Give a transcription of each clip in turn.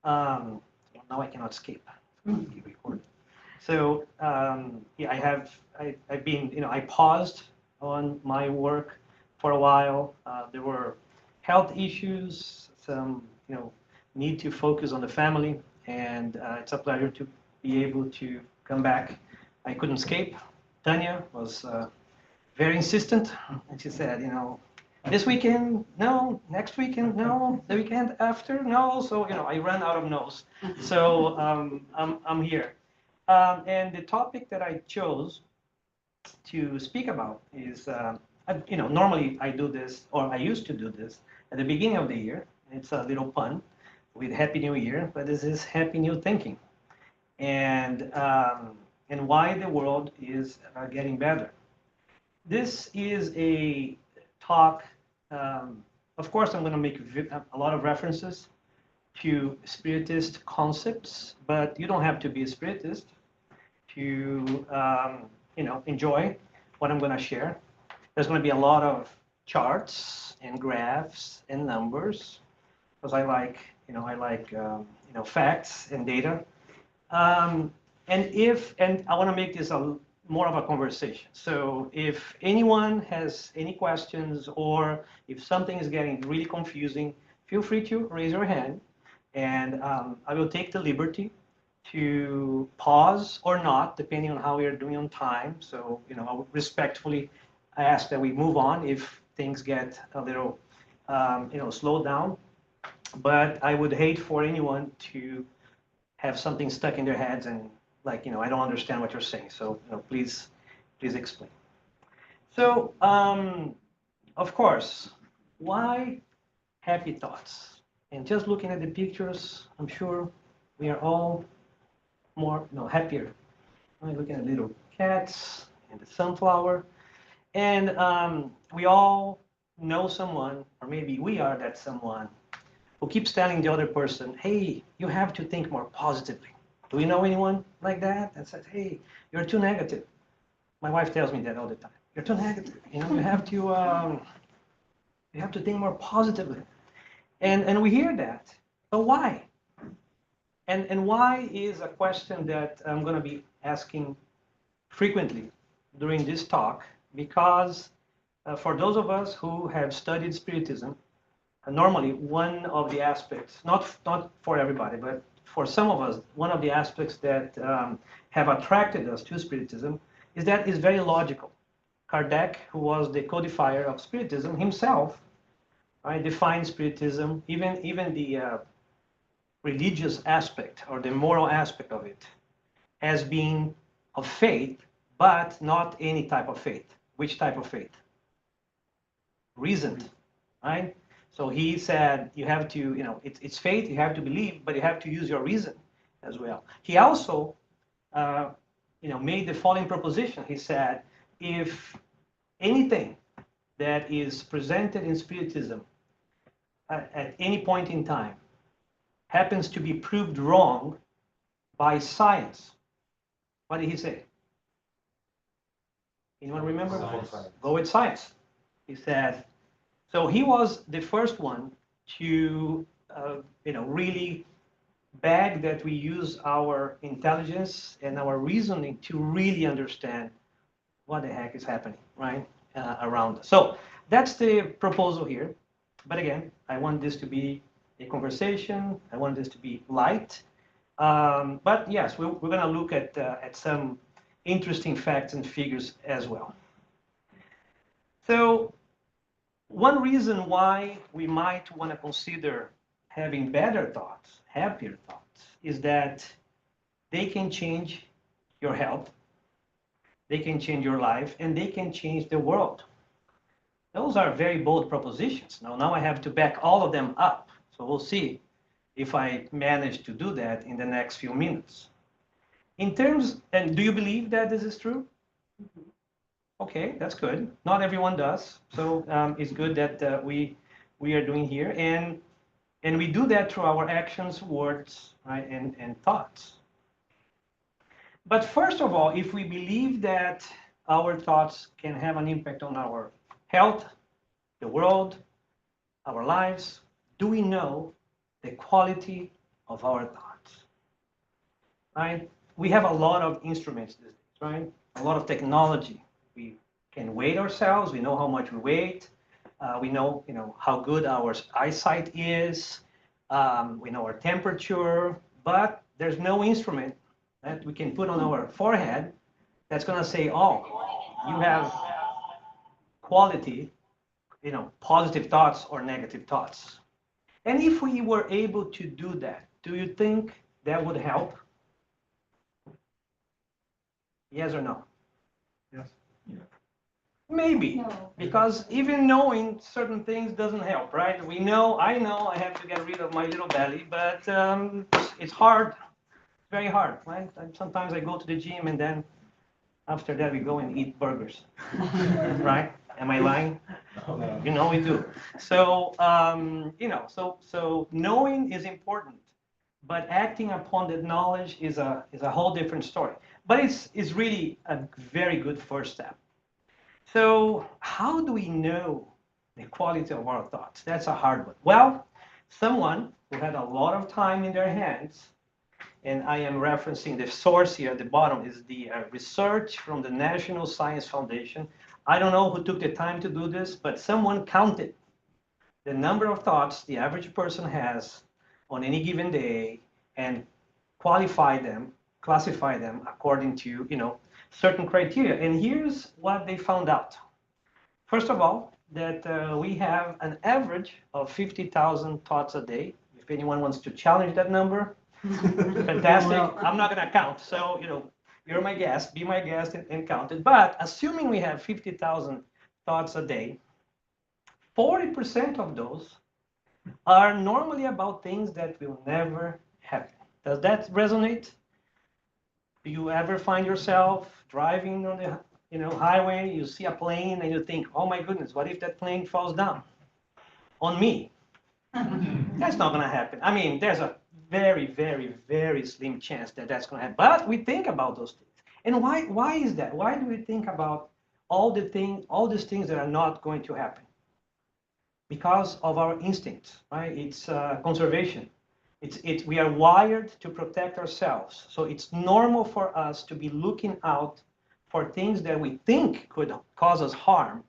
Um, Now I cannot skip. It's going to be recorded. So yeah, I've been, I paused on my work for a while. There were health issues, some, need to focus on the family, and it's a pleasure to be able to come back. I couldn't escape. Tanya was very insistent, and she said, this weekend, no, next weekend, no, the weekend after, no. So, I ran out of no's. So I'm here. And the topic that I chose to speak about is, normally I do this, or I used to do this at the beginning of the year. It's a little pun with Happy New Year, but this is Happy New Thinking, and why the world is getting better. This is a talk. Of course, I'm going to make a lot of references to Spiritist concepts, but you don't have to be a Spiritist to enjoy what I'm going to share. There's going to be a lot of charts and graphs and numbers because I like facts and data. And I want to make this more of a conversation. So if anyone has any questions or if something is getting really confusing, feel free to raise your hand, and I will take the liberty to pause or not, depending on how we are doing on time. So, I would respectfully ask that we move on if things get a little, slowed down. But I would hate for anyone to have something stuck in their heads and I don't understand what you're saying. So, please explain. So, of course, why happy thoughts? And just looking at the pictures, I'm sure we are all more, happier. I'm looking at little cats and the sunflower. And we all know someone, or maybe we are that someone, who keeps telling the other person, hey, you have to think more positively. Do you know anyone like that that says, hey, you're too negative? My wife tells me that all the time. You're too negative. You have to think more positively. And we hear that. But why? And why is a question that I'm going to be asking frequently during this talk, because for those of us who have studied Spiritism, normally one of the aspects, not for everybody, but for some of us, one of the aspects that have attracted us to Spiritism is that it's very logical. Kardec, who was the codifier of Spiritism himself, right, defined Spiritism, even the religious aspect or the moral aspect of it, as being of faith, but not any type of faith. Which type of faith? Reasoned, right? So he said you have to, it's faith, you have to believe, but you have to use your reason as well. He also, made the following proposition. He said, if anything that is presented in Spiritism at any point in time happens to be proved wrong by science, what did he say? Anyone remember? Science. Go with science. He said, so he was the first one to, really beg that we use our intelligence and our reasoning to really understand what the heck is happening, right, around us. So that's the proposal here. But again, I want this to be a conversation. I want this to be light. But yes, we're going to look at some interesting facts and figures as well. So one reason why we might want to consider having better thoughts, happier thoughts, is that they can change your health, they can change your life, and they can change the world. Those are very bold propositions. Now I have to back all of them up. So we'll see if I manage to do that in the next few minutes. In terms, and do you believe that this is true? Okay, that's good. Not everyone does. So it's good that we are doing here. And we do that through our actions, words, right, and thoughts. But first of all, if we believe that our thoughts can have an impact on our health, the world, our lives, do we know the quality of our thoughts, right? We have a lot of instruments these days, right? A lot of technology. We can weight ourselves. We know how much we weigh. We know, how good our eyesight is. We know our temperature, but there's no instrument that we can put on our forehead that's going to say, oh, you have quality, positive thoughts or negative thoughts. And if we were able to do that, do you think that would help? Yes or no? Yes. Yeah. Maybe, No. because even knowing certain things doesn't help, right? I know I have to get rid of my little belly, but it's hard, very hard, right? And sometimes I go to the gym and then after that we go and eat burgers, right? Am I lying? No. We do. So, so knowing is important, but acting upon that knowledge is a whole different story. But it's really a very good first step. So how do we know the quality of our thoughts? That's a hard one. Well, someone who had a lot of time in their hands, and I am referencing the source here at the bottom, is the research from the National Science Foundation. I don't know who took the time to do this, but someone counted the number of thoughts the average person has on any given day and classify them according to, certain criteria. And here's what they found out. First of all, that we have an average of 50,000 thoughts a day. If anyone wants to challenge that number, fantastic. Well, I'm not going to count. So, you're my guest, be my guest and count it. But assuming we have 50,000 thoughts a day, 40% of those are normally about things that will never happen. Does that resonate? Do you ever find yourself driving on the highway, you see a plane and you think, oh my goodness, what if that plane falls down on me? That's not going to happen. I mean, there's a very, very, very slim chance that that's going to happen. But we think about those things. And why is that? Why do we think about all these things that are not going to happen? Because of our instincts, right? It's conservation. We are wired to protect ourselves. So it's normal for us to be looking out for things that we think could cause us harm.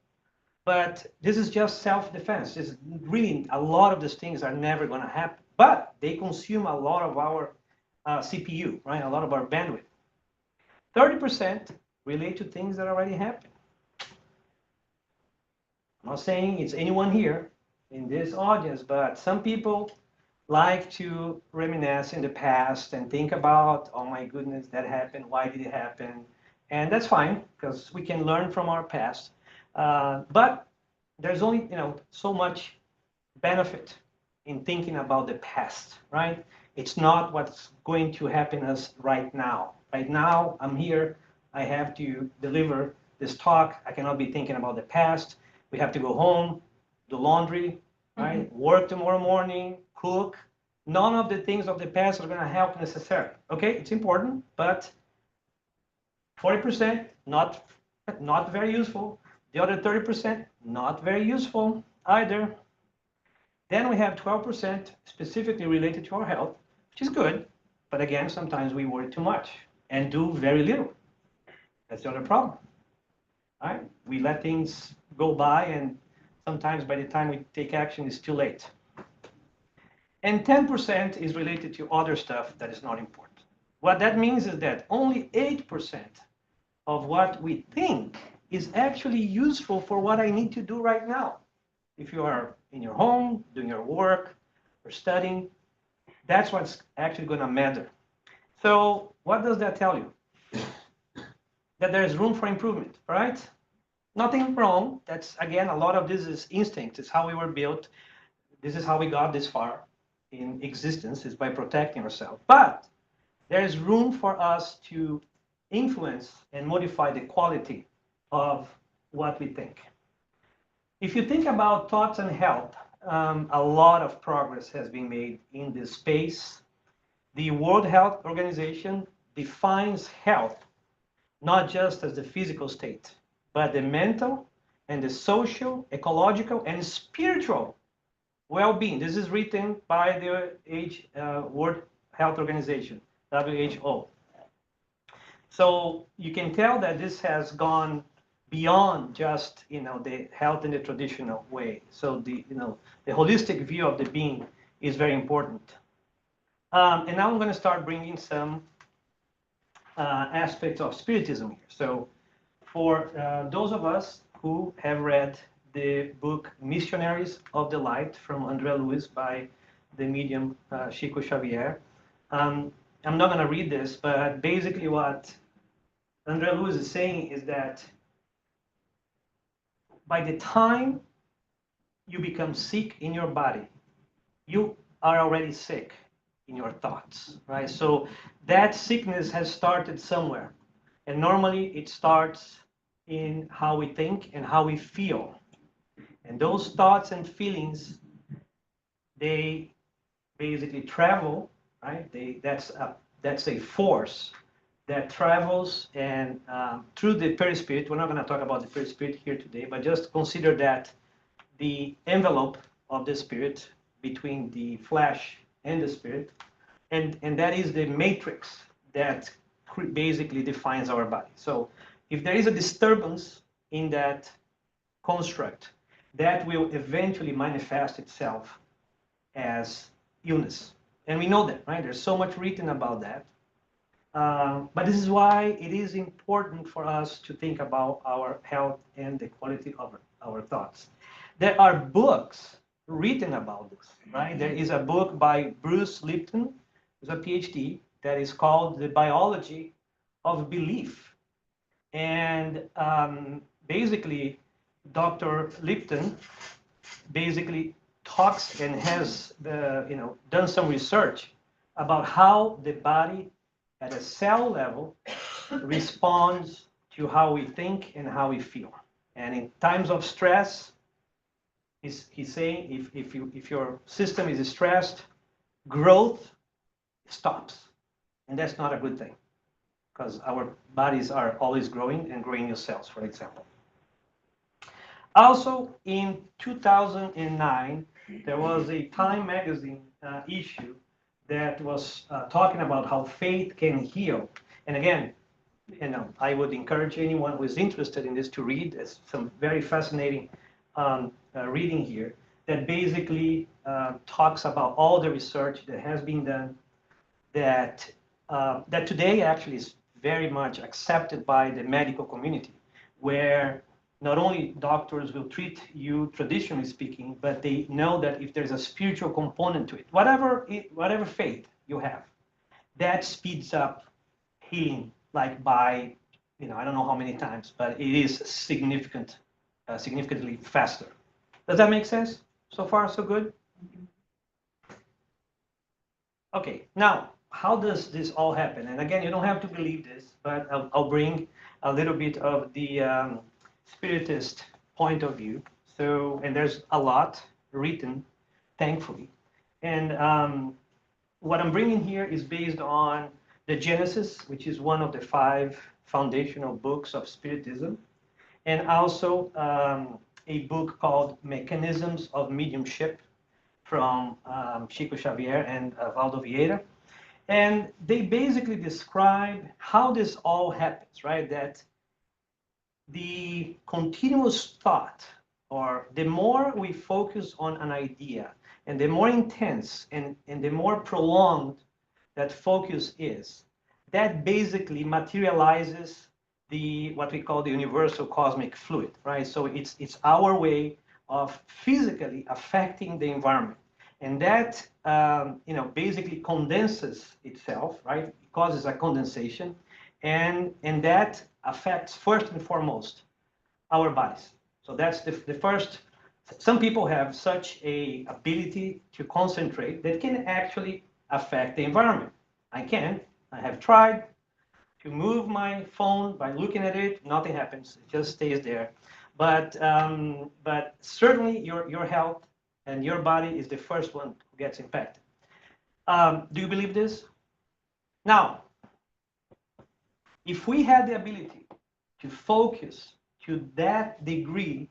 But this is just self-defense. It's really, a lot of these things are never going to happen. But they consume a lot of our CPU, right? A lot of our bandwidth. 30% relate to things that already happened. I'm not saying it's anyone here in this audience, but some people like to reminisce in the past and think about, oh my goodness, that happened, why did it happen? And that's fine, because we can learn from our past. But there's only, so much benefit in thinking about the past, right? It's not what's going to happen to us right now. Right now, I'm here, I have to deliver this talk. I cannot be thinking about the past. We have to go home, do laundry, right? Work tomorrow morning, cook. None of the things of the past are going to help necessarily. Okay, it's important, but 40% not very useful. The other 30% not very useful either. Then we have 12% specifically related to our health, which is good, but again, sometimes we worry too much and do very little. That's the other problem. All right? We let things go by, and sometimes by the time we take action, it's too late. And 10% is related to other stuff that is not important. What that means is that only 8% of what we think is actually useful for what I need to do right now. If you are in your home, doing your work, or studying, that's what's actually going to matter. So what does that tell you? That there's room for improvement, right? Nothing wrong. That's, again, a lot of this is instinct. It's how we were built. This is how we got this far in existence, is by protecting ourselves. But there is room for us to influence and modify the quality of what we think. If you think about thoughts and health, a lot of progress has been made in this space. The World Health Organization defines health not just as the physical state, but the mental and the social, ecological, and spiritual well-being. This is written by the World Health Organization, WHO. So you can tell that this has gone beyond just the health in the traditional way. So the holistic view of the being is very important. And now I'm going to start bringing some aspects of Spiritism here. So for those of us who have read the book Missionaries of the Light from André Luiz by the medium Chico Xavier, I'm not going to read this, but basically what André Luiz is saying is that by the time you become sick in your body, you are already sick in your thoughts, right? So that sickness has started somewhere. And normally it starts in how we think and how we feel. And those thoughts and feelings, they basically travel, right? That's a force that travels and through the perispirit. We're not going to talk about the perispirit here today, but just consider that the envelope of the spirit between the flesh and the spirit, and that is the matrix that basically defines our body. So if there is a disturbance in that construct, that will eventually manifest itself as illness. And we know that, right? There's so much written about that. But this is why it is important for us to think about our health and the quality of our thoughts. There are books written about this, right? There is a book by Bruce Lipton, who's a PhD, that is called The Biology of Belief. And basically, Dr. Lipton basically talks and has done some research about how the body at a cell level responds to how we think and how we feel. And in times of stress, he's saying if your system is stressed, growth stops. And that's not a good thing, because our bodies are always growing and growing new cells, for example. Also, in 2009, there was a Time magazine issue that was talking about how faith can heal. And again, I would encourage anyone who is interested in this to read. There's some very fascinating reading here that basically talks about all the research that has been done that today actually is very much accepted by the medical community, where not only doctors will treat you traditionally speaking, but they know that if there's a spiritual component to it, whatever faith you have, that speeds up healing, like by, I don't know how many times, but it is significantly faster. Does that make sense? So far, so good? Okay, now, how does this all happen? And again, you don't have to believe this, but I'll bring a little bit of the Spiritist point of view. So, and there's a lot written, thankfully. And what I'm bringing here is based on the Genesis, which is one of the 5 foundational books of Spiritism, and also a book called Mechanisms of Mediumship from Chico Xavier and Valdo Vieira. And they basically describe how this all happens, right? That the continuous thought, or the more we focus on an idea, and the more intense and the more prolonged that focus is, that basically materializes what we call the universal cosmic fluid, right? So it's our way of physically affecting the environment. And that, basically condenses itself, right? It causes a condensation, and that affects first and foremost our bodies. So that's the first. Some people have such a ability to concentrate that can actually affect the environment. I can. I have tried to move my phone by looking at it. Nothing happens. It just stays there. But certainly your health and your body is the first one who gets impacted. Do you believe this? Now, if we had the ability to focus to that degree,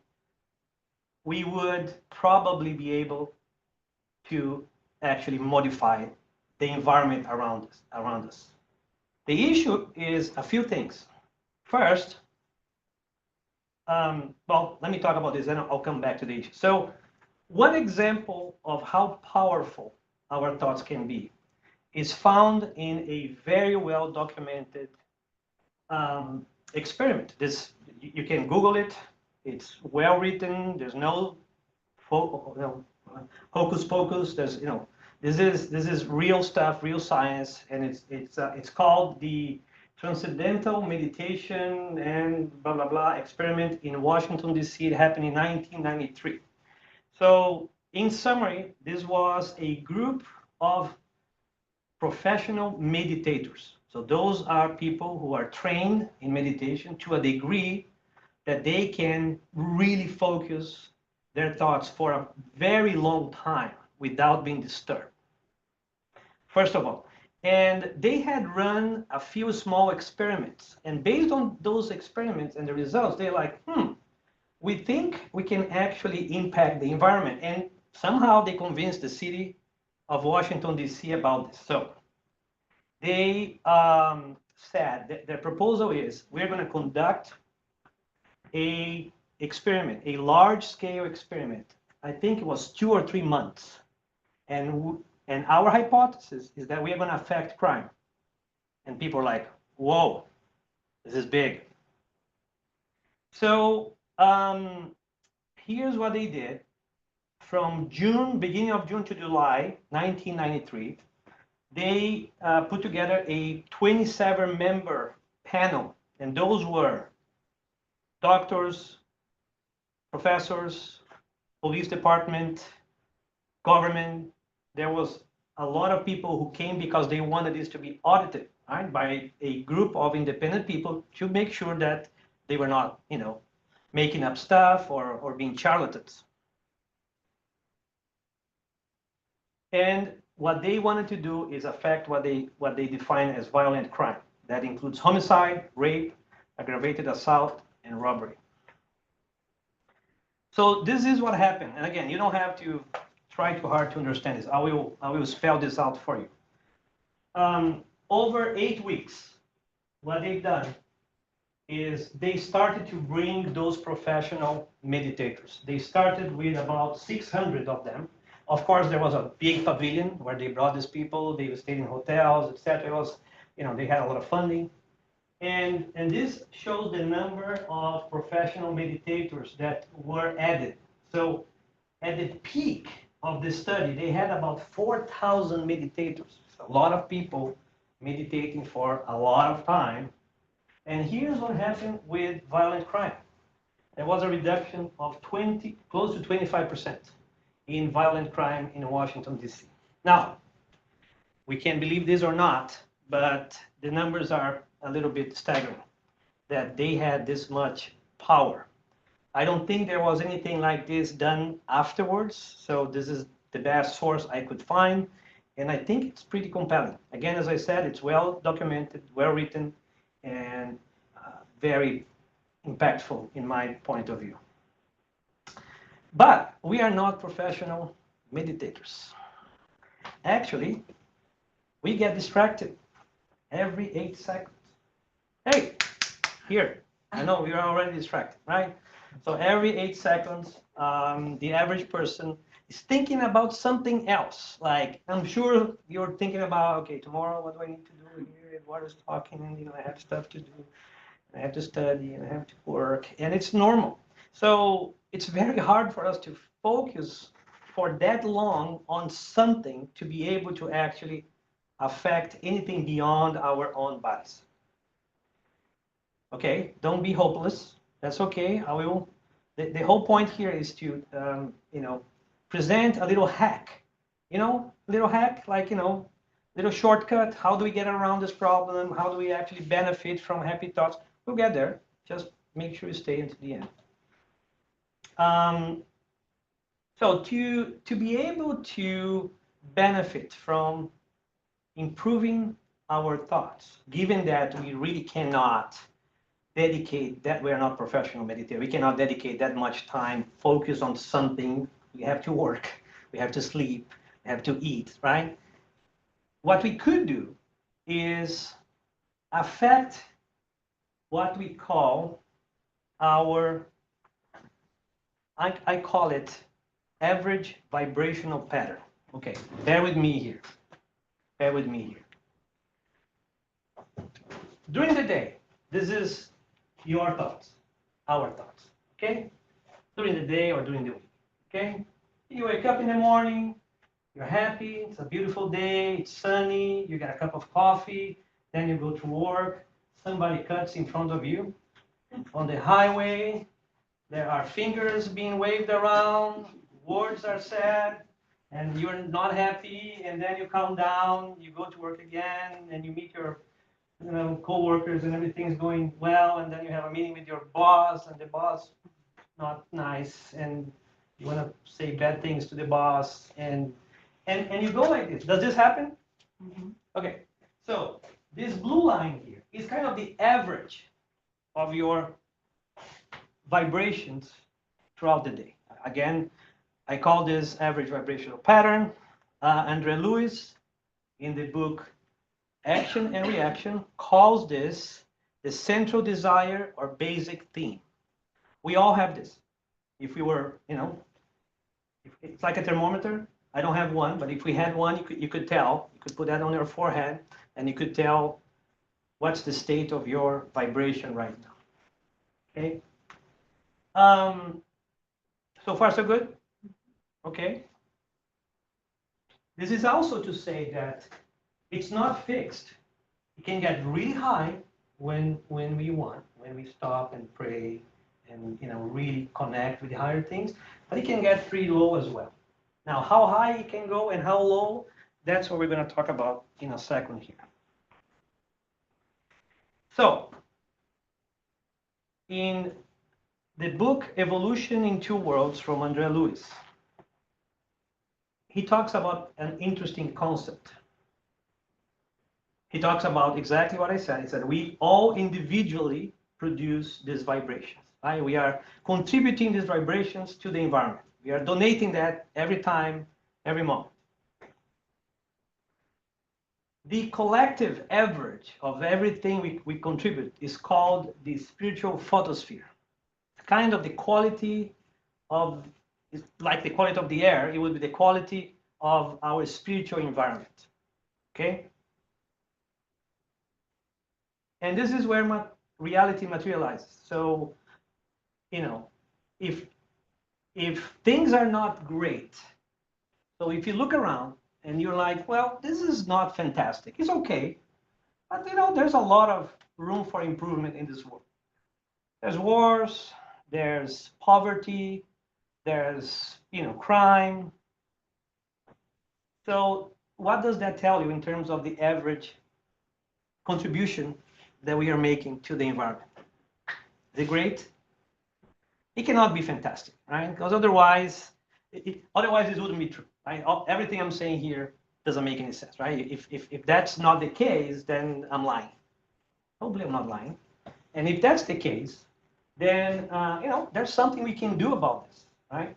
we would probably be able to actually modify the environment around us. The issue is a few things. First, well, let me talk about this, and I'll come back to the issue. So, one example of how powerful our thoughts can be is found in a very well documented experiment. This, you can Google it. It's well written. There's no hocus pocus. There's this is real stuff, real science, and it's called the Transcendental Meditation and blah blah blah experiment in Washington D.C. It happened in 1993. So, in summary, this was a group of professional meditators. So those are people who are trained in meditation to a degree that they can really focus their thoughts for a very long time without being disturbed. First of all, and they had run a few small experiments, and based on those experiments and the results, they're like, we think we can actually impact the environment. And somehow they convinced the city of Washington, D.C. about this. So they said that their proposal is, we're going to conduct a experiment, a large-scale experiment. I think it was 2 or 3 months. And our hypothesis is that we are going to affect crime. And people are like, whoa, this is big. So here's what they did. From beginning of June to July 1993, they put together a 27-member panel. And those were doctors, professors, police department, government. There was a lot of people who came because they wanted this to be audited, right, by a group of independent people to make sure that they were not, making up stuff or being charlatans. And what they wanted to do is affect what they define as violent crime. That includes homicide, rape, aggravated assault, and robbery. So this is what happened. And again, you don't have to try too hard to understand this. I will spell this out for you. Over 8 weeks, what they've done is they started to bring those professional meditators. They started with about 600 of them. Of course, there was a big pavilion where they brought these people. They stayed in hotels, etc. It was, they had a lot of funding. And this shows the number of professional meditators that were added. So at the peak of the study, they had about 4,000 meditators. A lot of people meditating for a lot of time. And here's what happened with violent crime. There was a reduction of close to 25% in violent crime in Washington, D.C. Now, we can believe this or not, but the numbers are a little bit staggering, that they had this much power. I don't think there was anything like this done afterwards, so this is the best source I could find, and I think it's pretty compelling. Again, as I said, it's well documented, well written, and very impactful in my point of view. But we are not professional meditators. Actually, we get distracted every 8 seconds. Hey, here, I know we are already distracted, right? So every 8 seconds, the average person is thinking about something else. Like, I'm sure you're thinking about, okay, tomorrow, what do I need to do here? Eduardo's talking, and I have stuff to do. I have to study, and I have to work, and it's normal. So it's very hard for us to focus for that long on something to be able to actually affect anything beyond our own bodies. Okay, don't be hopeless. That's okay. I will. The whole point here is to, present a little hack. Little hack, like, little shortcut. How do we get around this problem? How do we actually benefit from happy thoughts? We'll get there. Just make sure you stay until the end. So to be able to benefit from improving our thoughts, given that we really cannot dedicate that, we are not professional meditators, we cannot dedicate that much time, focus on something. We have to work, we have to sleep, we have to eat, right? what we could do is affect what we call our, I call it average vibrational pattern. Okay, bear with me here. Bear with me here. During the day, this is your thoughts, our thoughts, okay? During the day or during the week, okay? You wake up in the morning, you're happy, it's a beautiful day, it's sunny, you get a cup of coffee, then you go to work, somebody cuts in front of you. On the highway, there are fingers being waved around, words are said, and you're not happy, and then you calm down, you go to work again, and you meet your co-workers and everything's going well, and then you have a meeting with your boss, and the boss not nice, and you want to say bad things to the boss, and you go like this. Does this happen? Mm-hmm. Okay, so this blue line here is kind of the average of your vibrations throughout the day. Again, I call this average vibrational pattern. Andre Lewis, in the book Action and Reaction, calls this the central desire or basic theme. We all have this. If we were, it's like a thermometer. I don't have one, but if we had one, you could tell. You could put that on your forehead, and you could tell what's the state of your vibration right now. Okay. So far, so good. Okay. This is also to say that it's not fixed. It can get really high when we want, when we stop and pray and really connect with the higher things, but it can get pretty low as well. Now, how high it can go and how low, that's what we're going to talk about in a second here. So, in the book Evolution in Two Worlds from Andre Lewis, he talks about an interesting concept. He talks about exactly what I said. He said, we all individually produce these vibrations. Right? We are contributing these vibrations to the environment. We are donating that every time, every moment. The collective average of everything we contribute is called the spiritual photosphere. Kind of the quality of, like the quality of the air, it would be the quality of our spiritual environment. Okay? And this is where reality materializes. So, if things are not great, so if you look around and you're like, well, this is not fantastic. It's okay. But, there's a lot of room for improvement in this world. There's wars, there's poverty, there's, crime. So what does that tell you in terms of the average contribution that we are making to the environment? Is it great? It cannot be fantastic, right? Because otherwise it wouldn't be true, right? Everything I'm saying here doesn't make any sense, right? If that's not the case, then I'm lying. Hopefully I'm not lying. And if that's the case, then, there's something we can do about this, right?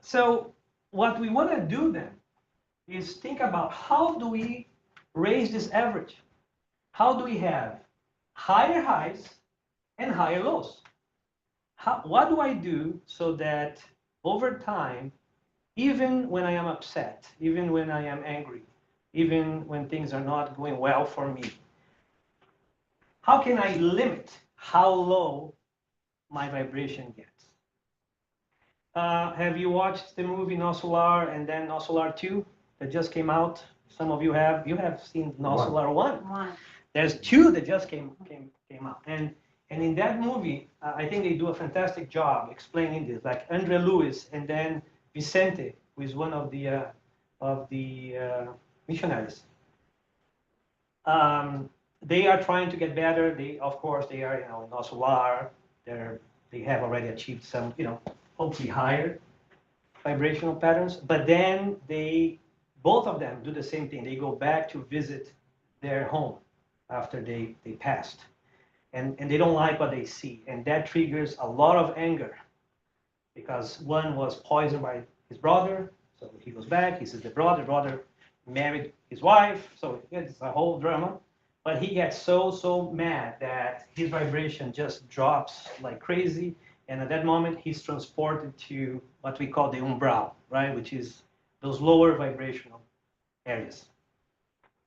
So what we want to do then is think about how do we raise this average? How do we have higher highs and higher lows? What do I do so that over time, even when I am upset, even when I am angry, even when things are not going well for me, how can I limit how low my vibration gets? Have you watched the movie No Solar and then No Solar 2 that just came out? Some of you have. You have seen No Solar 1. There's 2 that just came out. And in that movie, I think they do a fantastic job explaining this. Like Andre Lewis and then Vicente, who is one of the missionaries. They are trying to get better. Of course, they are, No Solar. They have already achieved some, hopefully higher vibrational patterns. But then both of them do the same thing. They go back to visit their home after they passed. And they don't like what they see. And that triggers a lot of anger because one was poisoned by his brother, So he goes back, he sees the brother married his wife, so it's a whole drama. But he gets so mad that his vibration just drops like crazy. And at that moment, he's transported to what we call the umbral, right? Which is those lower vibrational areas.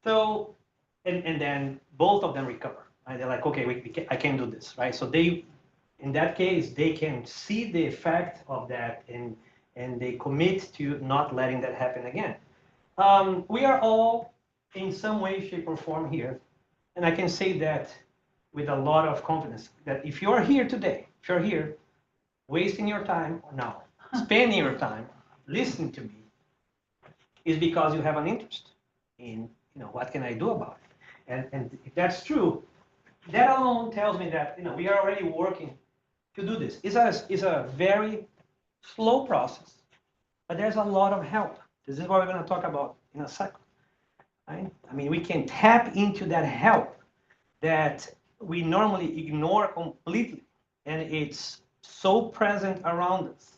So, and then both of them recover. Right? They're like, okay, I can't do this, right? So they, in that case, they can see the effect of that, and they commit to not letting that happen again. We are all, in some way, shape, or form here, and I can say that with a lot of confidence, that if you're here today, if you're here, wasting your time, or no, spending your time listening to me, is because you have an interest in, what can I do about it? And if that's true, that alone tells me that, we are already working to do this. It's a very slow process, but there's a lot of help. This is what we're going to talk about in a second. Right? I mean, we can tap into that help that we normally ignore completely, and it's so present around us,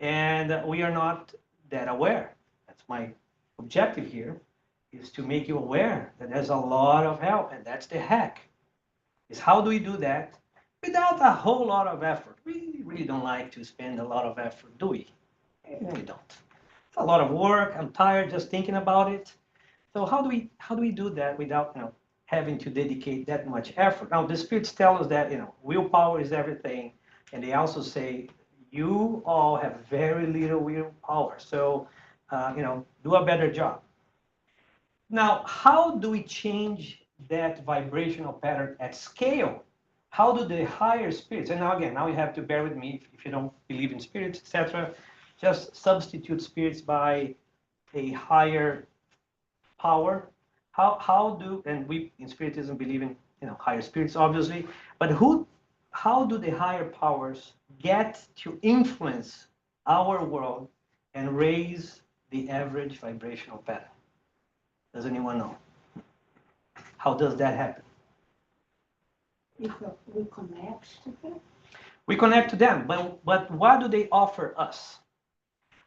and we are not that aware. That's my objective here, is to make you aware that there's a lot of help, and that's the hack. Is how do we do that without a whole lot of effort? We really don't like to spend a lot of effort, do we? We don't. It's a lot of work. I'm tired just thinking about it. So how do we do that without having to dedicate that much effort? Now the spirits tell us that willpower is everything, and they also say you all have very little willpower. So do a better job. Now, how do we change that vibrational pattern at scale? How do the higher spirits, and now again, now you have to bear with me if you don't believe in spirits, etc., just substitute spirits by a higher power. How do, and we in Spiritism believe in higher spirits, obviously, but how do the higher powers get to influence our world and raise the average vibrational pattern? Does anyone know? How does that happen? If we connect to them? We connect to them, but what do they offer us?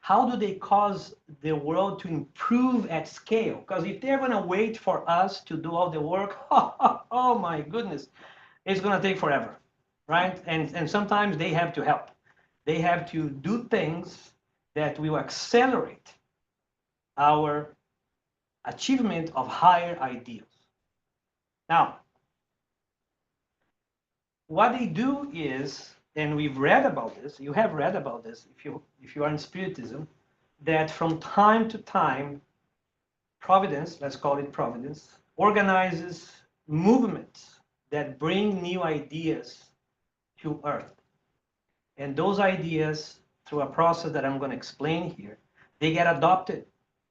How do they cause the world to improve at scale? Because if they're going to wait for us to do all the work, oh my goodness, it's going to take forever, right? And sometimes they have to help. They have to do things that will accelerate our achievement of higher ideals. Now, what they do is, and we've read about this, you have read about this if you are in Spiritism, that from time to time, Providence, let's call it Providence, organizes movements that bring new ideas to Earth. And those ideas, through a process that I'm going to explain here, they get adopted,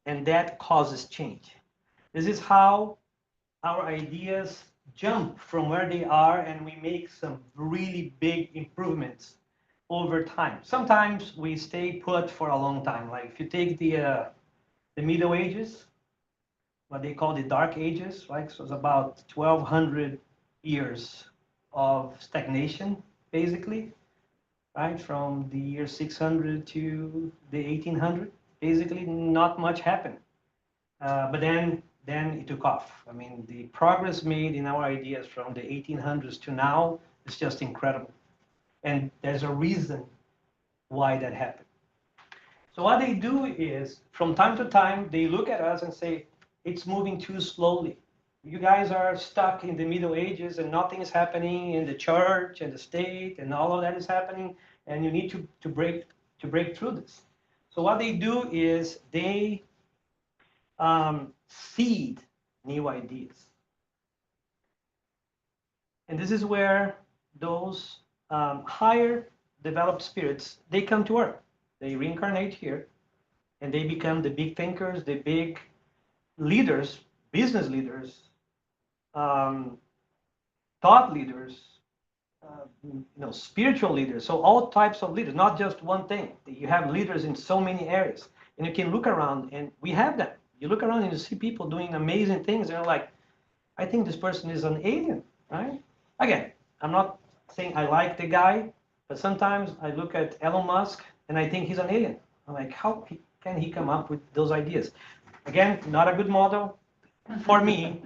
and that causes change. This is how our ideas jump from where they are, and we make some really big improvements over time. Sometimes we stay put for a long time. Like if you take the Middle Ages, what they call the Dark Ages, right? So it's about 1,200 years of stagnation, basically, right? From the year 600 to the 1800, basically not much happened. But then it took off. I mean, the progress made in our ideas from the 1800s to now is just incredible. And there's a reason why that happened. So what they do is, from time to time, they look at us and say, it's moving too slowly. You guys are stuck in the Middle Ages and nothing is happening in the church and the state and all of that is happening, and you need to break through this. So what they do is they seed new ideas. And this is where those higher developed spirits, they come to Earth. They reincarnate here, and they become the big thinkers, the big leaders, business leaders, thought leaders, spiritual leaders. So all types of leaders, not just one thing. You have leaders in so many areas, and you can look around, and we have them. You look around and you see people doing amazing things, and you're like, I think this person is an alien, right? Again, I'm not saying I like the guy, but sometimes I look at Elon Musk and I think he's an alien. I'm like, can he come up with those ideas? Again, not a good model for me,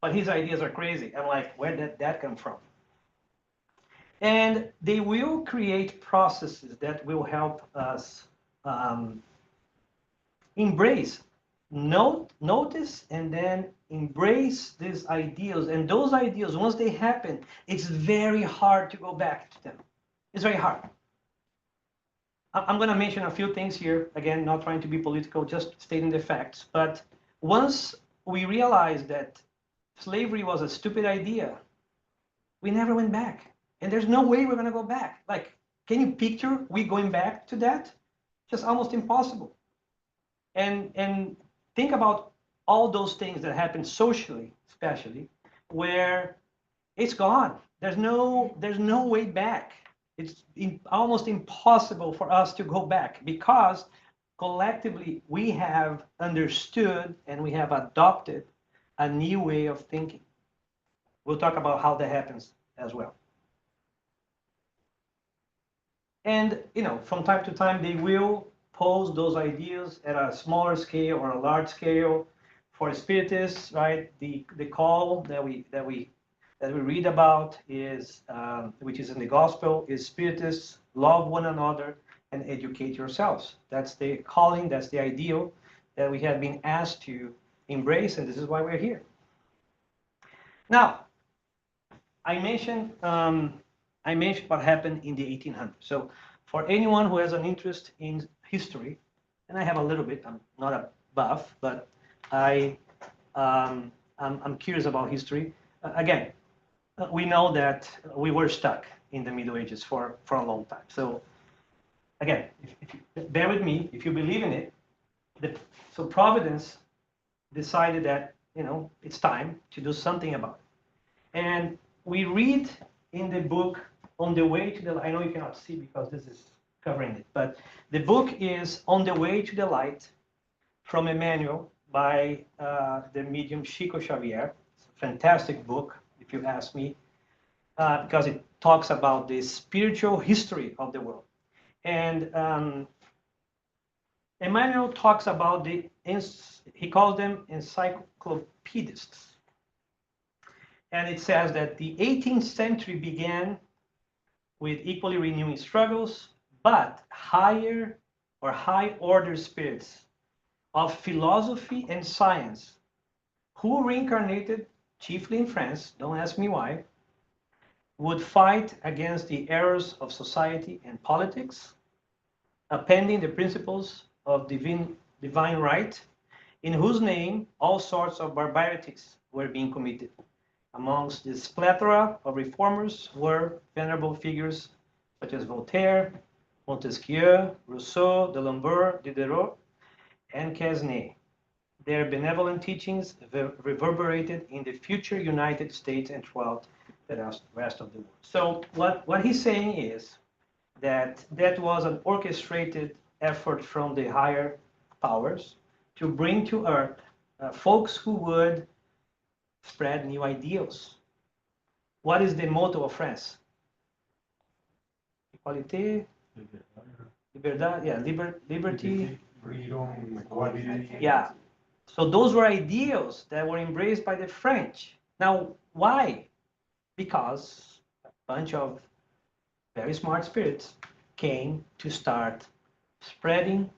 but his ideas are crazy. I'm like, where did that come from? And they will create processes that will help us embrace, notice, and then embrace these ideals. And those ideals, once they happen, it's very hard to go back to them. It's very hard. I'm going to mention a few things here. Again, not trying to be political, just stating the facts. But once we realized that slavery was a stupid idea, we never went back. And there's no way we're going to go back. Like, can you picture we going back to that? Just almost impossible. And think about all those things that happen socially, especially, where it's gone. There's no way back. It's almost impossible for us to go back because collectively we have understood and we have adopted a new way of thinking. We'll talk about how that happens as well. And from time to time they will pose those ideas at a smaller scale or a large scale. For Spiritists, right? The call that we read about is, which is in the Gospel, is Spiritists, love one another and educate yourselves. That's the calling, that's the ideal that we have been asked to embrace, and this is why we're here. Now, I mentioned what happened in the 1800s. So for anyone who has an interest in history, and I have a little bit, I'm not a buff, but I'm curious about history. Again, we know that we were stuck in the Middle Ages for a long time. So again, if you bear with me, if you believe in it, so Providence decided that it's time to do something about it. And we read in the book On the Way to the Light. I know you cannot see because this is covering it, but the book is On the Way to the Light from Emmanuel by the medium Chico Xavier. It's a fantastic book, if you ask me, because it talks about the spiritual history of the world. And Emmanuel talks about he calls them encyclopedists. And it says that the 18th century began with equally renewing struggles, but higher or high order spirits of philosophy and science, who reincarnated chiefly in France, don't ask me why, would fight against the errors of society and politics, appending the principles of divine right, in whose name all sorts of barbarities were being committed. Amongst this plethora of reformers were venerable figures such as Voltaire, Montesquieu, Rousseau, D'Alembert, Diderot, and Quesnay. Their benevolent teachings reverberated in the future United States and throughout the rest of the world. So what he's saying is that was an orchestrated effort from the higher powers to bring to earth folks who would spread new ideals. What is the motto of France? Equality, liberdade, yeah, liberty, freedom, equality. Yeah. So those were ideals that were embraced by the French. Now, why? Because a bunch of very smart spirits came to start spreading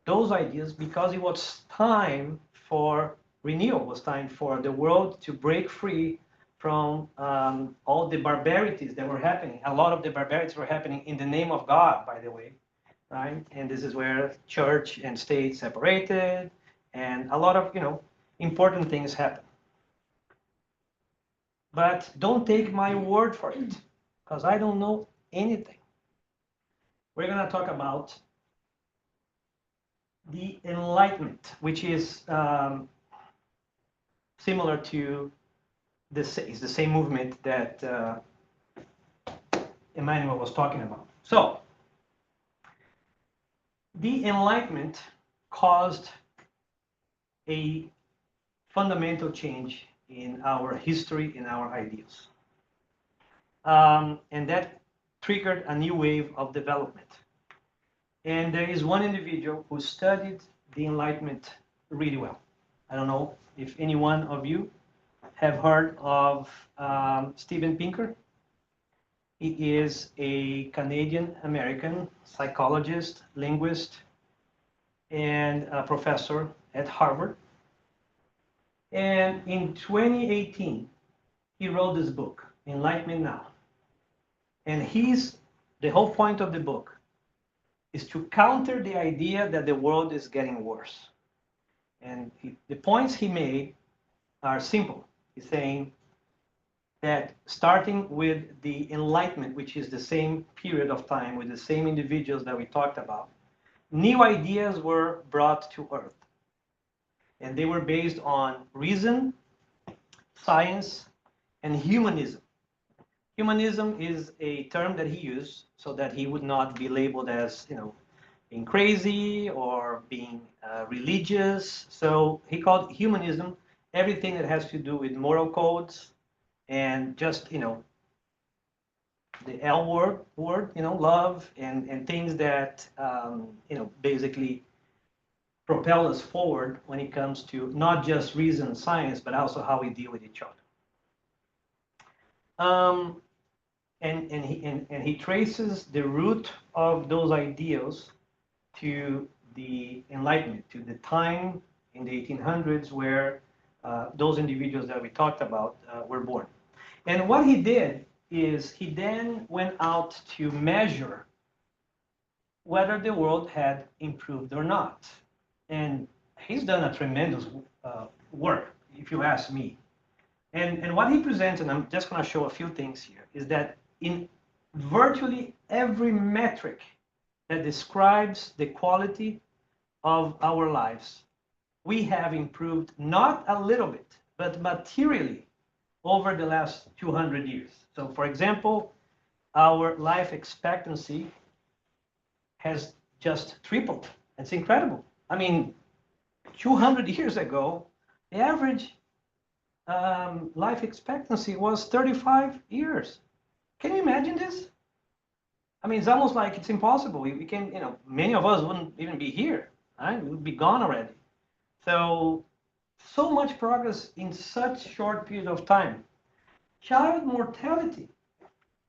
those ideas because it was time for renewal, it was time for the world to break free from all the barbarities that were happening. A lot of the barbarities were happening in the name of God, by the way, right? And this is where church and state separated, and a lot of important things happen. But don't take my word for it, because I don't know anything. We're going to talk about the Enlightenment, which is similar to is the same movement that Emmanuel was talking about. So the Enlightenment caused a fundamental change in our history, in our ideals. And that triggered a new wave of development. And there is one individual who studied the Enlightenment really well. I don't know if any one of you have heard of Steven Pinker. He is a Canadian-American psychologist, linguist, and a professor at Harvard. And in 2018, he wrote this book, Enlightenment Now. And the whole point of the book is to counter the idea that the world is getting worse. And the points he made are simple. He's saying that starting with the Enlightenment, which is the same period of time with the same individuals that we talked about, new ideas were brought to Earth. And they were based on reason, science, and humanism. Humanism is a term that he used so that he would not be labeled as, being crazy or being religious. So he called humanism everything that has to do with moral codes and just, the L word, love and things that, basically propel us forward when it comes to not just reason and science, but also how we deal with each other. And he traces the root of those ideals to the Enlightenment, to the time in the 1800s where those individuals that we talked about were born. And what he did is he then went out to measure whether the world had improved or not. And he's done a tremendous work, if you ask me. And what he presents, and I'm just going to show a few things here, is that in virtually every metric that describes the quality of our lives, we have improved not a little bit, but materially over the last 200 years. So, for example, our life expectancy has just tripled. It's incredible. I mean, 200 years ago, the average life expectancy was 35 years. Can you imagine this? I mean, it's almost like it's impossible. We can, many of us wouldn't even be here, right? We would be gone already. So much progress in such short period of time. Child mortality,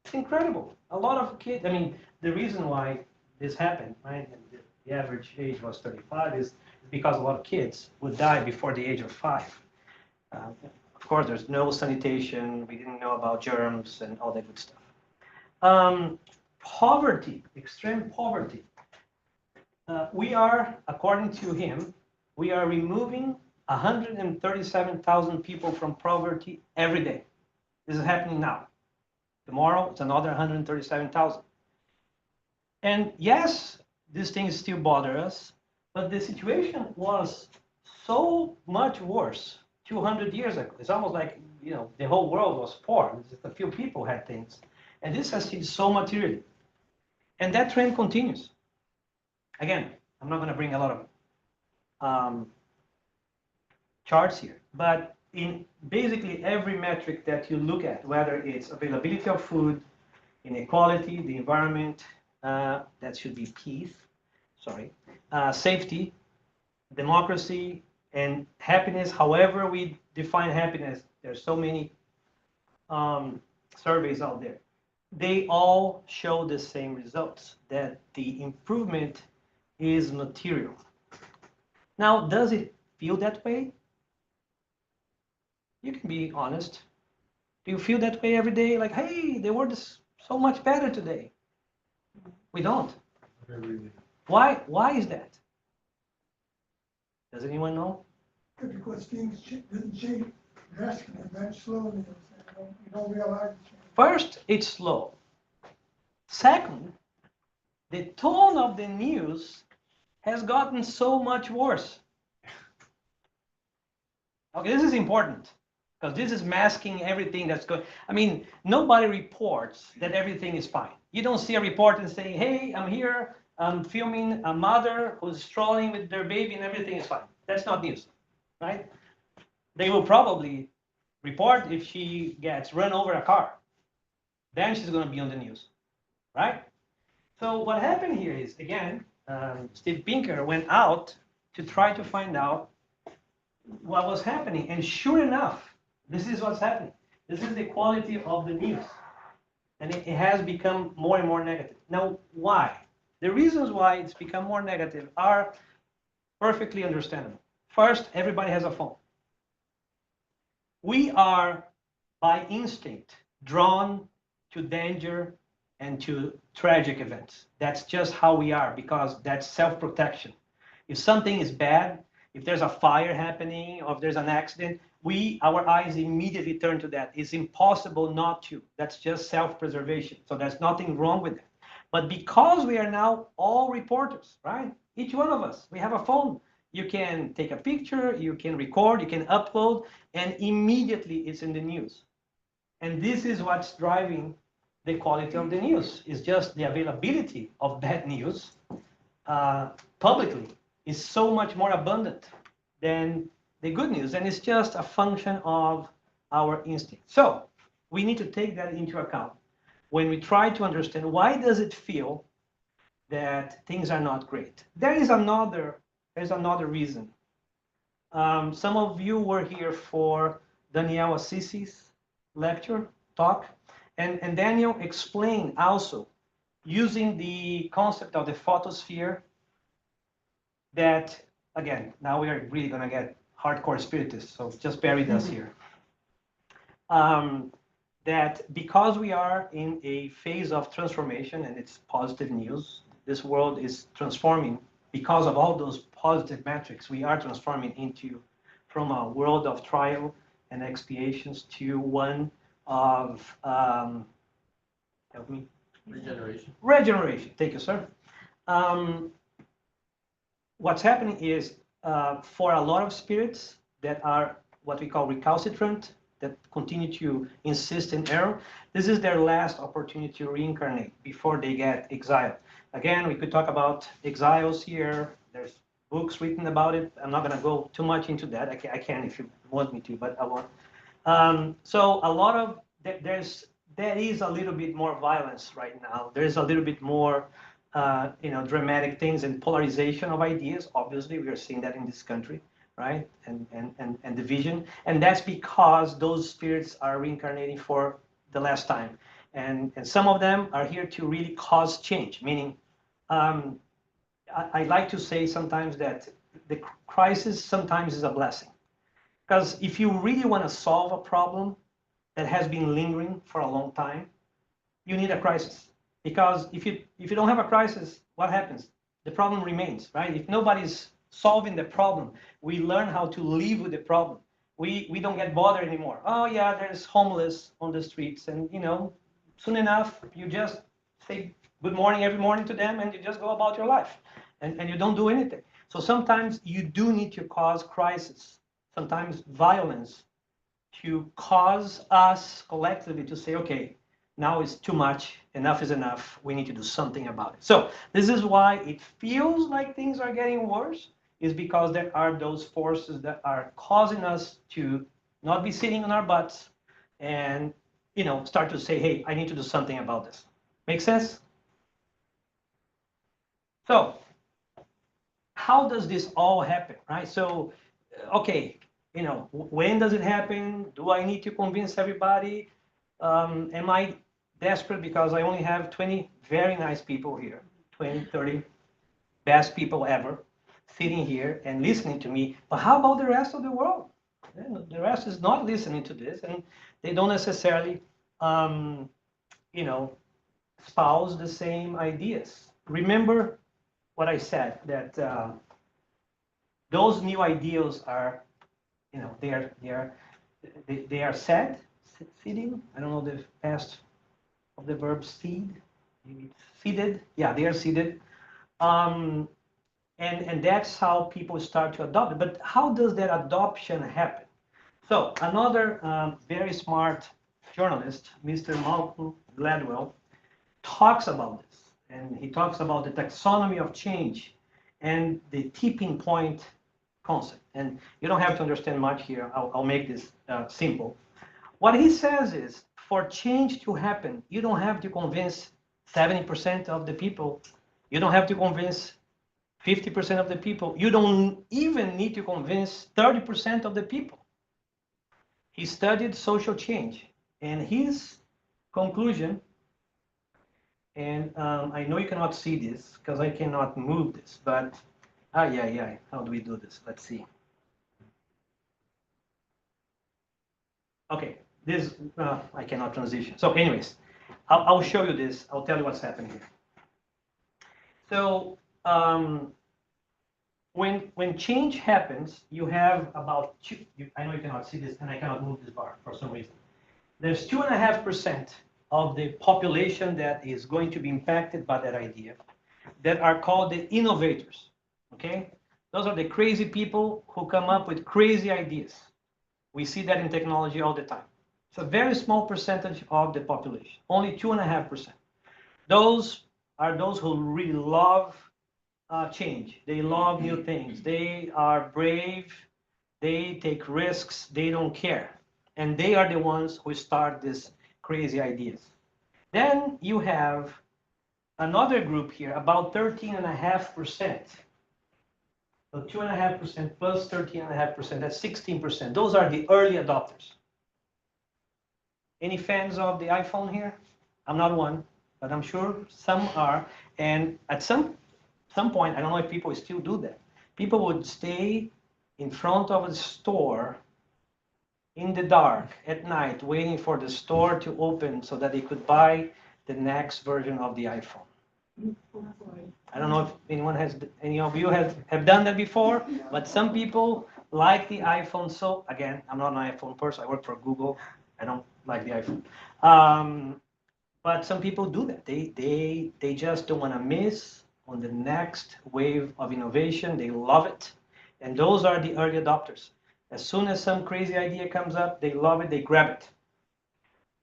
it's incredible. A lot of kids, I mean, the reason why this happened, right, and the average age was 35 is because a lot of kids would die before the age of 5. Of course, there's no sanitation. We didn't know about germs and all that good stuff. Poverty, extreme poverty. We are, according to him, we are removing 137,000 people from poverty every day. This is happening now. Tomorrow, it's another 137,000. And yes, these things still bother us, but the situation was so much worse 200 years ago. It's almost like, the whole world was poor. Just a few people had things. And this has changed so materially. And that trend continues. Again, I'm not going to bring a lot of charts here, but in basically every metric that you look at, whether it's availability of food, inequality, the environment, that should be peace, safety, democracy, and happiness, however we define happiness, there's so many surveys out there. They all show the same results, that the improvement is material. Now, does it feel that way? You can be honest. Do you feel that way every day? Like, hey, the world is so much better today. We don't. Why is that? Does anyone know? Because things didn't change drastically, very slowly. You don't realize it. First, it's slow. Second, the tone of the news has gotten so much worse. Okay, this is important because this is masking everything that's going. I mean, nobody reports that everything is fine. You don't see a report and saying, hey, I'm here, I'm filming a mother who's strolling with their baby and everything is fine. That's not news, right? They will probably report if she gets run over a car. Then she's going to be on the news, right? So what happened here is, again, Steve Pinker went out to try to find out what was happening. And sure enough, this is what's happening. This is the quality of the news. And it has become more and more negative. Now, why? The reasons why it's become more negative are perfectly understandable. First, everybody has a phone. We are, by instinct, drawn to danger and to tragic events. That's just how we are, because that's self-protection. If something is bad, if there's a fire happening, or if there's an accident, our eyes immediately turn to that. It's impossible not to. That's just self-preservation. So there's nothing wrong with it. But because we are now all reporters, right? Each one of us, we have a phone. You can take a picture, you can record, you can upload, and immediately it's in the news. And this is what's driving the quality of the news. It's just the availability of bad news publicly is so much more abundant than the good news. And it's just a function of our instinct. So we need to take that into account when we try to understand why does it feel that things are not great. There's another reason. Some of you were here for Daniel Assisi's lecture, talk, and Daniel explained also, using the concept of the photosphere, that, again, now we are really going to get hardcore spiritists, so just bear with us here. That because we are in a phase of transformation, and it's positive news, this world is transforming because of all those positive metrics. We are transforming from a world of trial and expiations to one of, help me? Regeneration. Regeneration. Thank you, sir. What's happening is, for a lot of spirits that are what we call recalcitrant, that continue to insist in error, this is their last opportunity to reincarnate before they get exiled. Again, we could talk about exiles here. There's books written about it. I'm not going to go too much into that. I can if you want me to, but I won't. So a lot of there is a little bit more violence right now. There is a little bit more dramatic things and polarization of ideas. Obviously, we are seeing that in this country, right? And division. And that's because those spirits are reincarnating for the last time. And some of them are here to really cause change, meaning I like to say sometimes that the crisis sometimes is a blessing. Because if you really want to solve a problem that has been lingering for a long time, you need a crisis. Because if you don't have a crisis, what happens? The problem remains, right? If nobody's solving the problem, we learn how to live with the problem. We don't get bothered anymore. Oh yeah, there's homeless on the streets, and soon enough you just say good morning every morning to them, and you just go about your life, and you don't do anything. So sometimes you do need to cause crisis, sometimes violence, to cause us collectively to say, okay, now it's too much, enough is enough, we need to do something about it. So this is why it feels like things are getting worse, is because there are those forces that are causing us to not be sitting on our butts and start to say, hey, I need to do something about this. Make sense? So how does this all happen, right? So, okay, when does it happen? Do I need to convince everybody? Am I desperate because I only have 20 very nice people here, 20, 30 best people ever sitting here and listening to me? But how about the rest of the world? The rest is not listening to this, and they don't necessarily, espouse the same ideas. Remember what I said, that those new ideals are, they are said, seeding. I don't know the past of the verb seed. Maybe seeded. Yeah, they are seeded. And that's how people start to adopt it. But how does that adoption happen? So another very smart journalist, Mr. Malcolm Gladwell, talks about this. And he talks about the taxonomy of change and the tipping point concept. And you don't have to understand much here. I'll make this simple. What he says is, for change to happen, you don't have to convince 70% of the people. You don't have to convince 50% of the people. You don't even need to convince 30% of the people. He studied social change, and his conclusion, and I know you cannot see this because I cannot move this, but yeah, how do we do this? Let's see. Okay, this, I cannot transition. So anyways, I'll show you this. I'll tell you what's happening here. So when change happens, you have about I know you cannot see this, and I cannot move this bar for some reason. There's 2.5% of the population that is going to be impacted by that idea that are called the innovators, okay? Those are the crazy people who come up with crazy ideas. We see that in technology all the time. It's a very small percentage of the population, only 2.5%. Those are those who really love change. They love new things. They are brave. They take risks. They don't care. And they are the ones who start these crazy ideas. Then you have another group here, about 13.5%. So 2.5% plus 13.5%, that's 16%. Those are the early adopters. Any fans of the iPhone here? I'm not one, but I'm sure some are. And at some point, I don't know if people still do that. People would stay in front of a store in the dark at night, waiting for the store to open so that they could buy the next version of the iPhone. I don't know if any of you have done that before, but some people like the iPhone. So again, I'm not an iPhone person. I work for Google. I don't like the iPhone. But some people do that. They just don't want to miss on the next wave of innovation. They love it. And those are the early adopters. As soon as some crazy idea comes up, they love it, they grab it.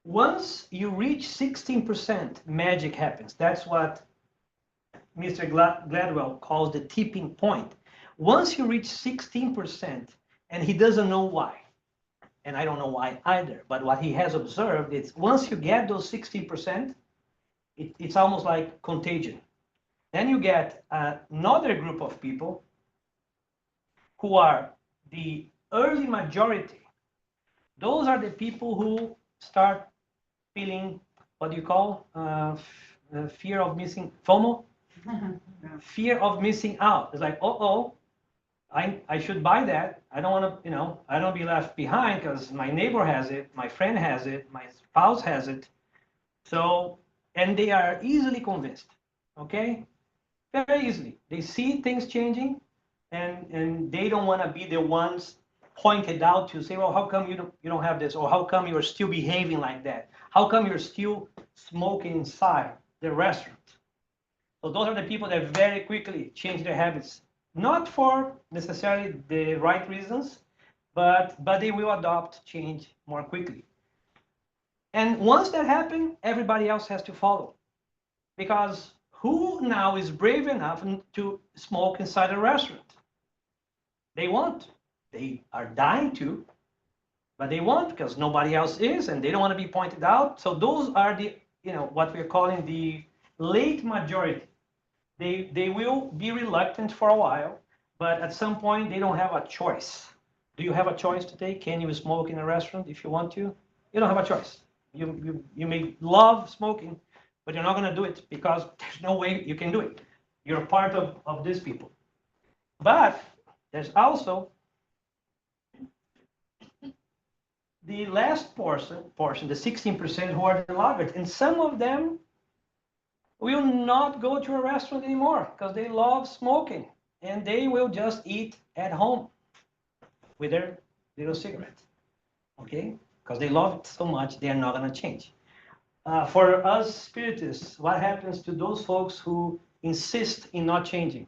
Once you reach 16%, magic happens. That's what Mr. Gladwell calls the tipping point. Once you reach 16%, and he doesn't know why, and I don't know why either, but what he has observed is once you get those 16%, it's almost like contagion. Then you get another group of people who are the early majority. Those are the people who start feeling, what do you call, fear of missing, FOMO? Fear of missing out. It's like, I should buy that. I don't want to, I don't be left behind because my neighbor has it, my friend has it, my spouse has it. So, and they are easily convinced, okay? Very easily. They see things changing, and they don't want to be the ones pointed out to say, well, how come you don't have this? Or how come you're still behaving like that? How come you're still smoking inside the restaurant? So those are the people that very quickly change their habits, not for necessarily the right reasons, but they will adopt change more quickly. And once that happens, everybody else has to follow. Because who now is brave enough to smoke inside a restaurant? They won't. They are dying to, but they won't because nobody else is, and they don't want to be pointed out. So those are the, what we're calling the late majority. They will be reluctant for a while, but at some point they don't have a choice. Do you have a choice to take? Can you smoke in a restaurant if you want to? You don't have a choice. You may love smoking, but you're not going to do it because there's no way you can do it. You're part of these people. But there's also the last portion, the 16% who are the laggards, and some of them will not go to a restaurant anymore because they love smoking, and they will just eat at home with their little cigarette, okay? Because they love it so much, they are not going to change. For us Spiritists, what happens to those folks who insist in not changing?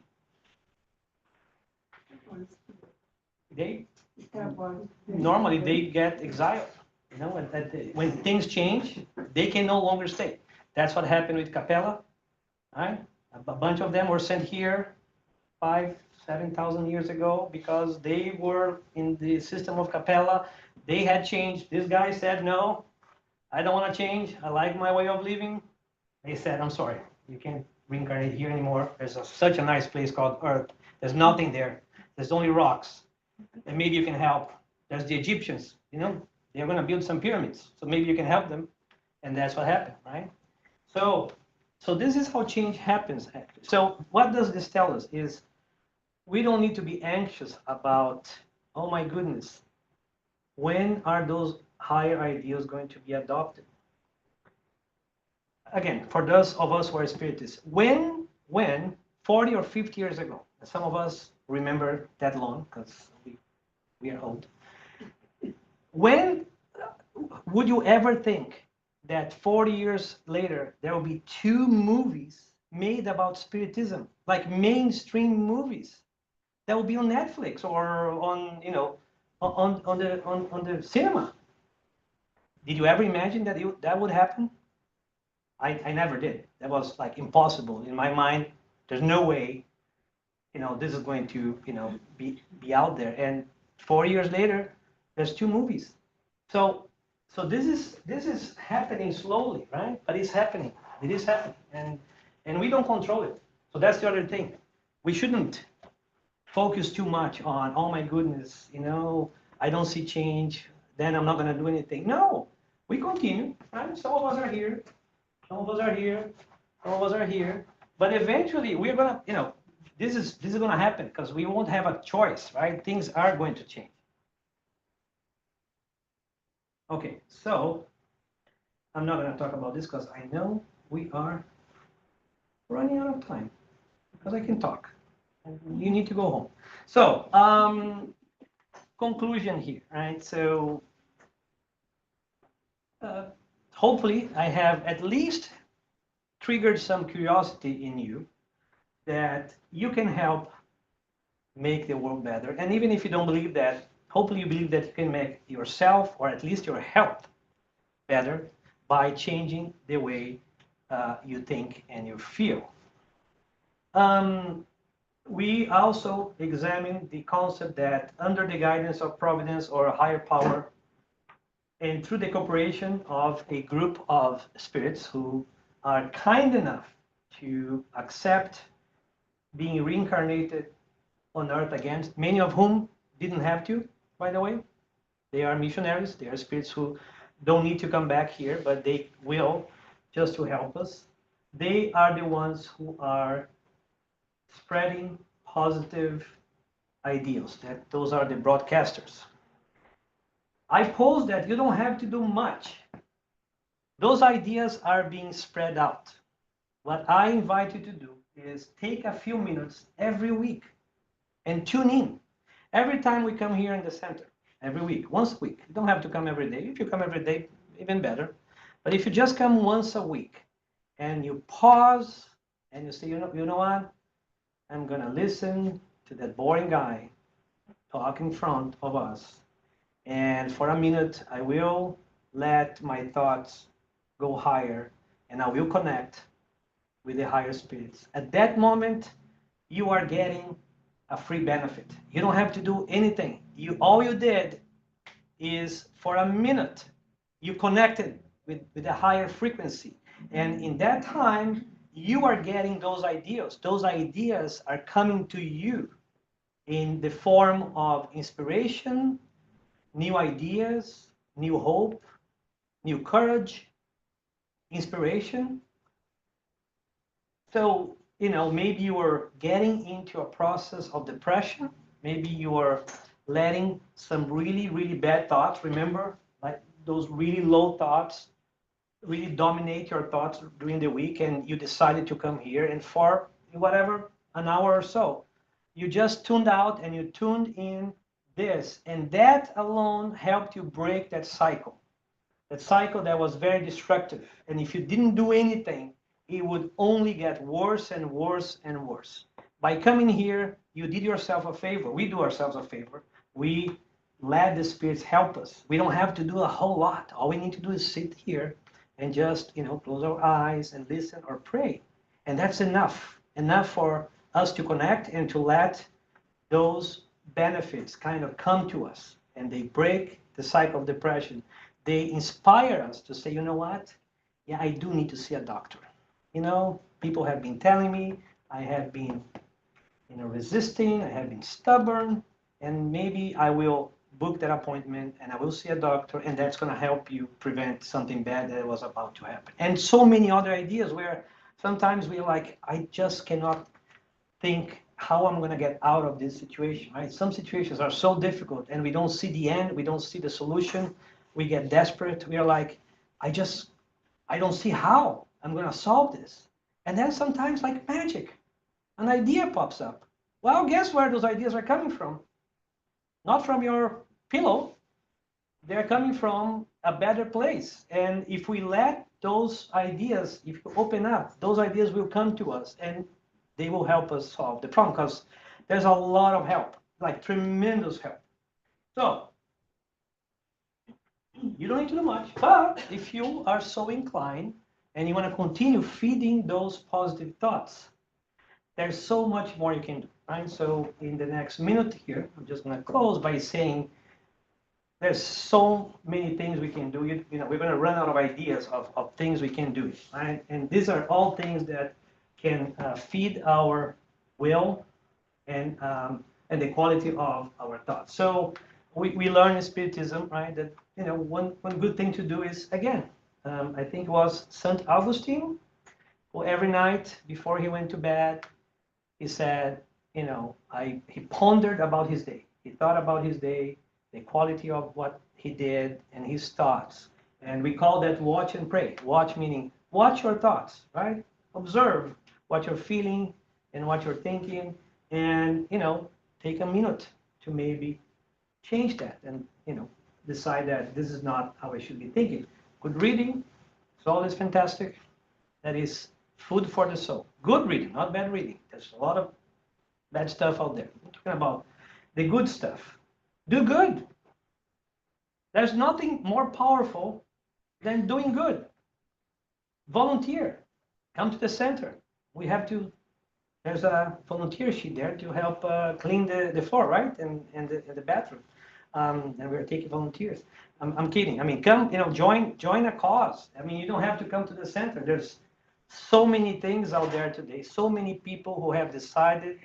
Normally they get exiled. When things change, they can no longer stay. That's what happened with Capella. Right? A bunch of them were sent here 5,000-7,000 years ago because they were in the system of Capella. They had changed. This guy said, no, I don't want to change. I like my way of living. They said, I'm sorry, you reincarnate here anymore. There's such a nice place called Earth. There's nothing there. There's only rocks. And maybe you can help. There's the Egyptians, they're going to build some pyramids. So maybe you can help them. And that's what happened, right? So this is how change happens, actually. So what does this tell us is we don't need to be anxious about, oh my goodness, when are those higher ideals going to be adopted? Again, for those of us who are spiritists, when 40 or 50 years ago, some of us remember that long because we are old. When would you ever think that 40 years later there will be 2 movies made about spiritism, like mainstream movies that will be on Netflix or on the cinema? Did you ever imagine that that would happen? I never did. That was like impossible in my mind. There's no way, this is going to, be out there. And 4 years later, there's 2 movies. So this is happening slowly, right? But it's happening. It is happening, and we don't control it. So that's the other thing. We shouldn't focus too much on, oh my goodness, I don't see change. Then I'm not going to do anything. No, we continue. Right? Some of us are here. Some of us are here. Some of us are here. But eventually, we're going to, this is going to happen because we won't have a choice, right? Things are going to change. Okay, so I'm not going to talk about this because I know we are running out of time because I can talk. You need to go home. So, conclusion here, right? So, hopefully, I have at least triggered some curiosity in you that you can help make the world better. And even if you don't believe that, hopefully you believe that you can make yourself or at least your health better by changing the way you think and you feel. We also examine the concept that under the guidance of providence or a higher power, and through the cooperation of a group of spirits who are kind enough to accept being reincarnated on Earth again, many of whom didn't have to, by the way. They are missionaries. They are spirits who don't need to come back here, but they will just to help us. They are the ones who are spreading positive ideals. Those are the broadcasters. I pose that you don't have to do much. Those ideas are being spread out. What I invite you to do is take a few minutes every week and tune in. Every time we come here in the center, every week, once a week. You don't have to come every day. If you come every day, even better. But if you just come once a week and you pause and you say, you know what? I'm going to listen to that boring guy talk in front of us. And for a minute, I will let my thoughts go higher and I will connect with the higher spirits. At that moment, you are getting a free benefit. You don't have to do anything. All you did is for a minute, you connected with a higher frequency. And in that time, you are getting those ideas. Those ideas are coming to you in the form of inspiration, new ideas, new hope, new courage, inspiration. So, maybe you are getting into a process of depression. Maybe you are letting some really, really bad thoughts, remember, like those really low thoughts, really dominate your thoughts during the week, and you decided to come here, and for whatever, an hour or so, you just tuned out and you tuned in this, and that alone helped you break that cycle that was very destructive. And if you didn't do anything, it would only get worse and worse and worse. By coming here, you did yourself a favor. We do ourselves a favor. We let the spirits help us. We don't have to do a whole lot. All we need to do is sit here and just, close our eyes and listen or pray. And that's enough for us to connect and to let those benefits kind of come to us. And they break the cycle of depression. They inspire us to say, you know what? Yeah, I do need to see a doctor. people have been telling me I have been, resisting, I have been stubborn, and maybe I will book that appointment and I will see a doctor, and that's going to help you prevent something bad that was about to happen. And so many other ideas where sometimes we're like, I just cannot think how I'm going to get out of this situation, right? Some situations are so difficult and we don't see the end, we don't see the solution, we get desperate, we are like, I don't see how I'm going to solve this. And then sometimes, like magic, an idea pops up. Well, guess where those ideas are coming from? Not from your pillow. They're coming from a better place. And if we let those ideas, if you open up, those ideas will come to us and they will help us solve the problem, because there's a lot of help, like tremendous help. So you don't need to do much, but if you are so inclined and you want to continue feeding those positive thoughts, there's so much more you can do, right? So in the next minute here, I'm just going to close by saying there's so many things we can do. We're going to run out of ideas of things we can do, right? And these are all things that can feed our will and the quality of our thoughts. So we learn in Spiritism, right, that one good thing to do is, again, I think it was Saint Augustine, who every night before he went to bed, he said, he pondered about his day. He thought about his day, the quality of what he did, and his thoughts. And we call that watch and pray. Watch meaning watch your thoughts, right? Observe what you're feeling and what you're thinking, and take a minute to maybe change that and decide that this is not how I should be thinking. Good reading is always fantastic. That is food for the soul. Good reading, not bad reading. There's a lot of bad stuff out there. I'm talking about the good stuff. Do good. There's nothing more powerful than doing good. Volunteer. Come to the center. There's a volunteer sheet there to help clean the floor, right? And the bathroom. And we're taking volunteers. I'm kidding. I mean, come, join a cause. I mean, you don't have to come to the center. There's so many things out there today. So many people who have decided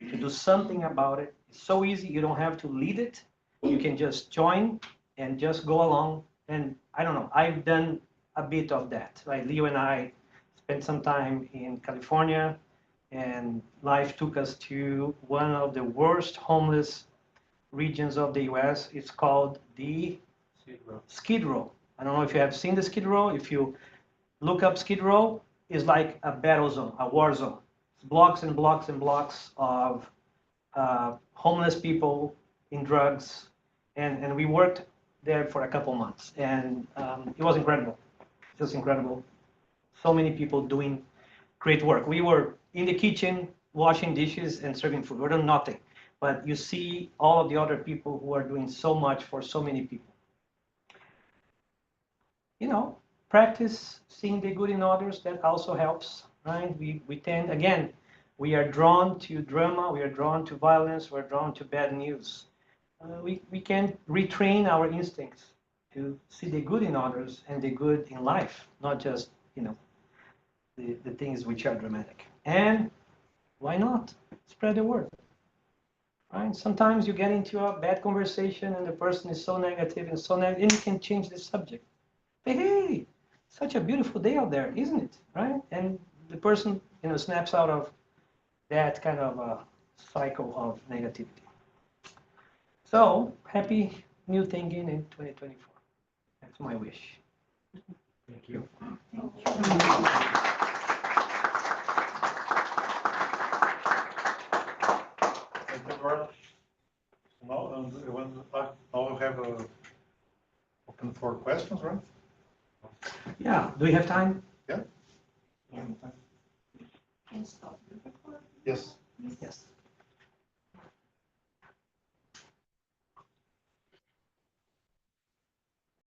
to do something about it. It's so easy. You don't have to lead it. You can just join and just go along. And I don't know. I've done a bit of that. Right? Leo and I spent some time in California, and life took us to one of the worst homeless regions of the U.S. It's called the Skid Row. I don't know if you have seen the Skid Row. If you look up Skid Row, it's like a battle zone, a war zone. It's blocks and blocks and blocks of homeless people in drugs. And we worked there for a couple months. And it was incredible, just incredible. So many people doing great work. We were in the kitchen washing dishes and serving food. We're doing nothing. But you see all of the other people who are doing so much for so many people. Practice seeing the good in others. That also helps, right? We tend, again, we are drawn to drama. We are drawn to violence. We're drawn to bad news. We can retrain our instincts to see the good in others and the good in life, not just, the things which are dramatic. And why not spread the word? Right? Sometimes you get into a bad conversation and the person is so negative and you can change the subject. But hey, such a beautiful day out there, isn't it? Right? And the person, snaps out of that kind of a cycle of negativity. So happy new thinking in 2024. That's my wish. Thank you. Thank you, Eduardo. Now we have open for questions, right? Yeah. Do we have time? Yeah. Can stop the recording. Yes. Yes.